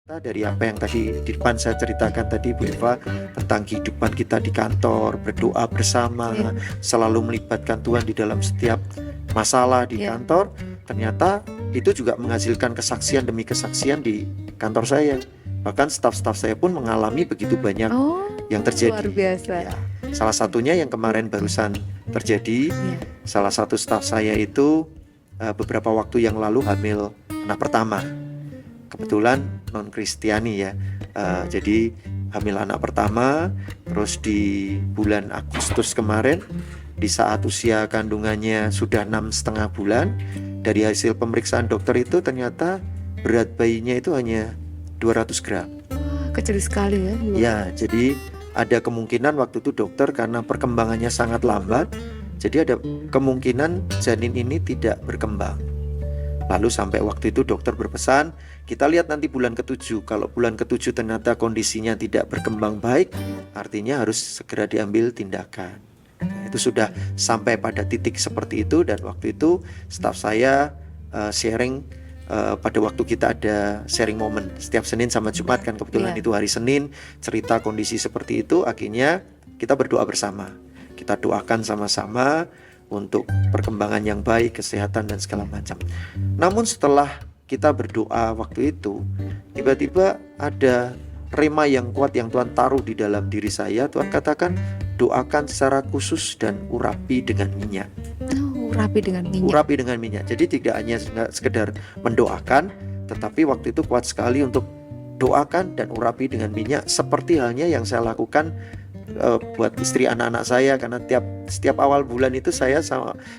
Dari apa yang tadi di depan saya ceritakan tadi Bu Eva, tentang kehidupan kita di kantor, berdoa bersama, Iya. selalu melibatkan Tuhan di dalam setiap masalah di Iya. kantor, ternyata itu juga menghasilkan kesaksian demi kesaksian di kantor saya. Bahkan staf-staf saya pun mengalami begitu banyak Oh, yang terjadi. luar biasa. Ya, salah satunya yang kemarin barusan terjadi, Iya. salah satu staf saya itu beberapa waktu yang lalu hamil anak pertama. Kebetulan non Kristiani ya, jadi hamil anak pertama. Terus di bulan Agustus kemarin, di saat usia kandungannya sudah 6,5 bulan, dari hasil pemeriksaan dokter itu ternyata berat bayinya itu hanya 200 gram. Wah, kecil sekali ya. Ya, jadi ada kemungkinan waktu itu dokter, karena perkembangannya sangat lambat, jadi ada kemungkinan janin ini tidak berkembang. Lalu sampai waktu itu dokter berpesan, kita lihat nanti bulan ke-7. Kalau bulan ke-7 ternyata kondisinya tidak berkembang baik, artinya harus segera diambil tindakan. Itu sudah sampai pada titik seperti itu. Dan waktu itu staf saya sharing, pada waktu kita ada sharing momen setiap Senin sama Jumat kan, kebetulan itu hari Senin, cerita kondisi seperti itu. Akhirnya kita berdoa bersama, kita doakan sama-sama untuk perkembangan yang baik, kesehatan dan segala macam. Namun setelah kita berdoa waktu itu, tiba-tiba ada rema yang kuat yang Tuhan taruh di dalam diri saya. Tuhan katakan, doakan secara khusus dan urapi dengan minyak. Urapi dengan minyak. Urapi dengan minyak. Jadi tidak hanya sekedar mendoakan, tetapi waktu itu kuat sekali untuk doakan dan urapi dengan minyak, seperti halnya yang saya lakukan buat istri anak-anak saya. Karena setiap awal bulan itu saya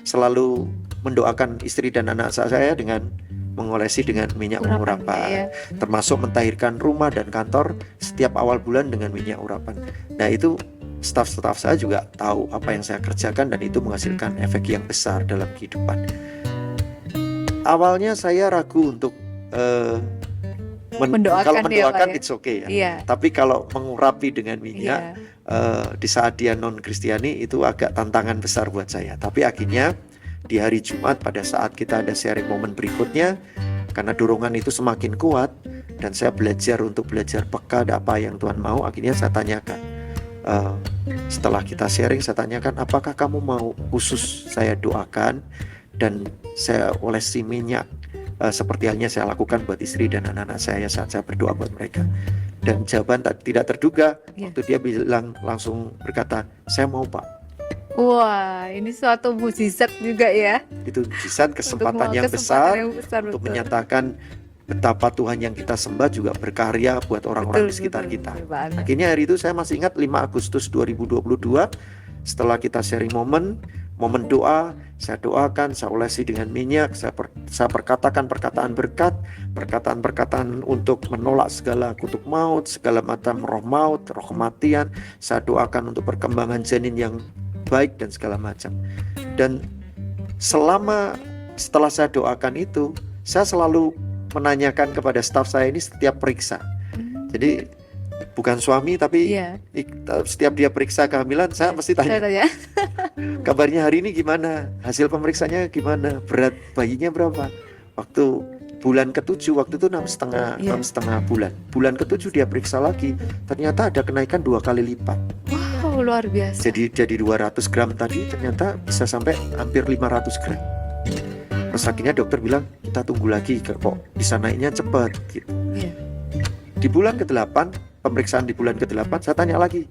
selalu mendoakan istri dan anak saya dengan mengolesi dengan minyak urapan, termasuk mentahirkan rumah dan kantor setiap awal bulan dengan minyak urapan. Nah, itu staf-staf saya juga tahu apa yang saya kerjakan, dan itu menghasilkan efek yang besar dalam kehidupan. Awalnya saya ragu untuk kalau mendoakan it's okay ya. Tapi kalau mengurapi dengan minyak di saat dia non Kristiani, itu agak tantangan besar buat saya. Tapi akhirnya di hari Jumat pada saat kita ada sharing momen berikutnya, karena dorongan itu semakin kuat dan saya belajar peka apa yang Tuhan mau, akhirnya saya tanyakan, setelah kita sharing, saya tanyakan, apakah kamu mau khusus saya doakan dan saya olesi minyak seperti halnya saya lakukan buat istri dan anak-anak saya saat saya berdoa buat mereka. Dan jawaban tidak terduga, waktu dia bilang, langsung berkata, saya mau Pak. Wah, ini suatu mukjizat juga ya. Itu mukjizat, kesempatan yang besar untuk menyatakan betapa Tuhan yang kita sembah juga berkarya buat orang-orang di sekitar kita. Akhirnya hari itu saya masih ingat, 5 Agustus 2022, setelah kita sharing momen doa, saya doakan, saya olesi dengan minyak, saya perkatakan perkataan berkat, perkataan untuk menolak segala kutuk maut, segala macam roh maut, roh kematian. Saya doakan untuk perkembangan janin yang baik dan segala macam. Dan setelah saya doakan itu, saya selalu menanyakan kepada staf saya ini setiap periksa. Jadi bukan suami, tapi setiap dia periksa kehamilan, saya mesti tanya. Kabarnya hari ini gimana? Hasil pemeriksaannya gimana? Berat bayinya berapa? Waktu bulan ke-7, waktu itu 6,5 bulan. Bulan ke-7 dia periksa lagi, ternyata ada kenaikan 2 kali lipat. Wow, luar biasa. Jadi 200 gram tadi ternyata bisa sampai hampir 500 gram. Terus akhirnya dokter bilang, kita tunggu lagi, kok bisa naiknya cepat gitu. Di bulan ke-8, pemeriksaan di bulan ke-8, saya tanya lagi,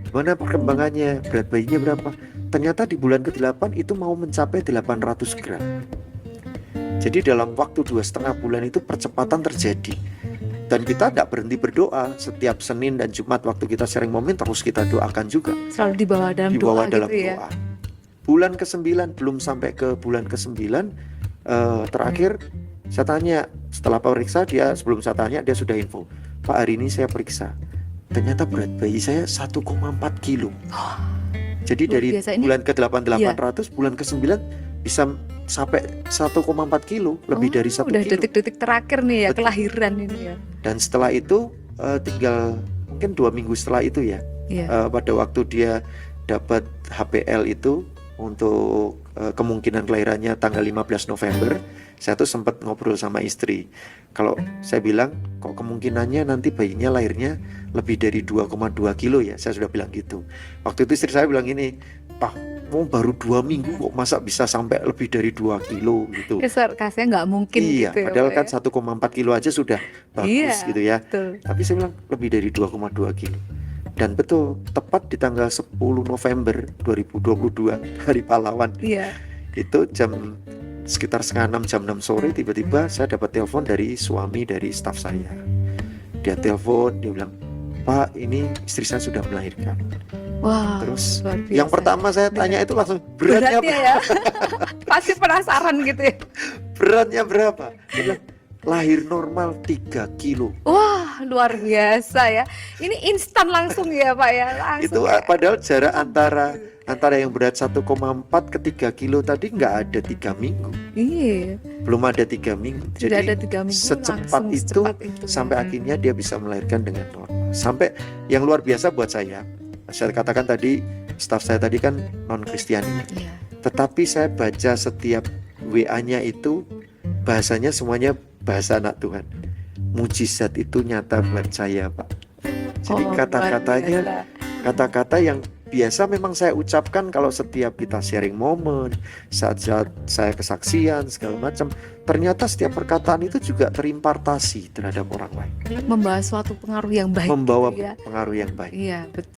gimana perkembangannya, berat bayinya berapa? Ternyata di bulan ke-8 itu mau mencapai 800 gram. Jadi dalam waktu 2,5 bulan itu percepatan terjadi. Dan kita tidak berhenti berdoa. Setiap Senin dan Jumat waktu kita sharing momen, terus kita doakan juga. Selalu dibawa dalam doa gitu ya. Bulan ke-9, belum sampai ke bulan ke-9, terakhir saya tanya, setelah periksa dia, sebelum saya tanya dia sudah info, Pak, hari ini saya periksa, ternyata berat bayi saya 1,4 kilo. Jadi dari bulan ke-8 800, bulan ke-9 bisa sampai 1,4 kilo, lebih dari 1 udah kilo. Detik-detik terakhir nih ya, kelahiran ini ya. Dan setelah itu tinggal mungkin 2 minggu setelah itu ya, pada waktu dia dapat HPL itu untuk kemungkinan kelahirannya tanggal 15 November, Saya tuh sempat ngobrol sama istri. Kalau saya bilang, kok kemungkinannya nanti bayinya lahirnya lebih dari 2,2 kilo ya. Saya sudah bilang gitu. Waktu itu istri saya bilang ini, Pak, mau baru 2 minggu kok masa bisa sampai lebih dari 2 kilo gitu. Kasarnya nggak mungkin Iya, gitu ya padahal Pak kan ya. 1,4 kilo aja sudah bagus Iya, gitu ya. betul. Tapi saya bilang lebih dari 2,2 kilo. Dan betul, tepat di tanggal 10 November 2022, Hari Pahlawan, Iya. itu sekitar setengah 6, jam 6 sore, tiba-tiba saya dapat telepon dari suami dari staf saya. Dia telepon, dia bilang, Pak, ini istri saya sudah melahirkan. Wah, Terus luar biasa. yang pertama saya tanya itu langsung, beratnya ya. Pasti penasaran gitu ya. beratnya berapa? Dia bilang, lahir normal 3 kilo. Wah, luar biasa ya. Ini instan langsung ya Pak ya. Itu Langsung ya. padahal jarak antara yang berat 1,4 ke 3 kilo tadi nggak ada 3 minggu. Iya, Belum ada 3 minggu. sudah ada Jadi 3 minggu secepat langsung itu secepat itu. sampai akhirnya dia bisa melahirkan dengan normal. Sampai yang luar biasa buat saya katakan tadi, staf saya tadi kan non Kristiani, Iya. tetapi saya baca setiap WA-nya itu bahasanya semuanya bahasa anak Tuhan. Mujizat itu nyata buat saya, Pak. Jadi Oh, kata-katanya luar biasa. kata-kata yang biasa memang saya ucapkan kalau setiap kita sharing momen, saat saya kesaksian segala macam. Ternyata setiap perkataan itu juga terimpartasi terhadap orang lain, Membawa suatu pengaruh yang baik membawa gitu ya. pengaruh yang baik. Iya, betul.